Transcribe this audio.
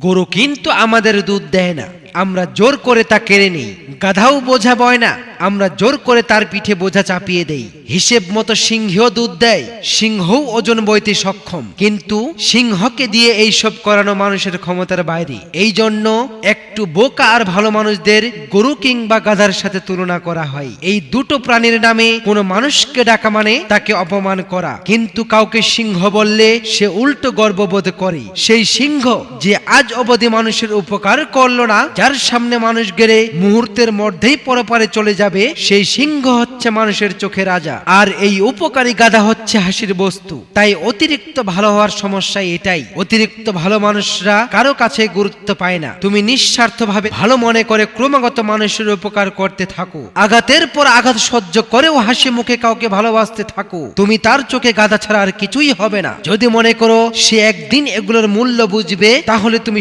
গরু কিন্তু আমাদের দুধ দেয় না, আমরা জোর করে তা কেড়ে নিই। গাধাও বোঝা বয় না, আমরা জোর করে তার পিঠে বোঝা চাপিয়ে দেই। হিসেব মতো সিংহও দুধ দেয়, সিংহও ওজন বইতে সক্ষম, কিন্তু সিংহকে দিয়ে এইসব করানো মানুষের ক্ষমতার বাইরে। এই জন্য একটু বোকা আর ভালো মানুষদের গরু কিংবা গাধার সাথে তুলনা করা হয়। এই দুটো প্রাণীর নামে কোনো মানুষকে ডাকা মানে তাকে অপমান করা, কিন্তু কাউকে সিংহ বললে সে উল্টো গর্ববোধ করে। সেই সিংহ যে আজ অবধি মানুষের উপকার করলো না, যার সামনে মানুষ গেলে মুহূর্তের মধ্যেই পরপারে চলে যাবে, সেই সিংহ হচ্ছে মানুষের চোখে রাজা, আর এই উপকারী গাধা হচ্ছে হাসির বস্তু। তাই অতিরিক্ত ভালো হওয়ার সমস্যা এটাই, অতিরিক্ত ভালো মানুষরা কারো কাছে গুরুত্ব পায় না। তুমি নিঃস্বার্থভাবে ভালো মনে করে ক্রমাগত মানুষের উপকার করতে থাকো, আঘাতের পর আঘাত সহ্য করেও হাসি মুখে কাউকে ভালোবাসতে থাকো, তুমি তার চোখে গাধা ছাড়া আর কিছুই হবে না। যদি মনে করো সে একদিন এগুলোর মূল্য বুঝবে, তাহলে তুমি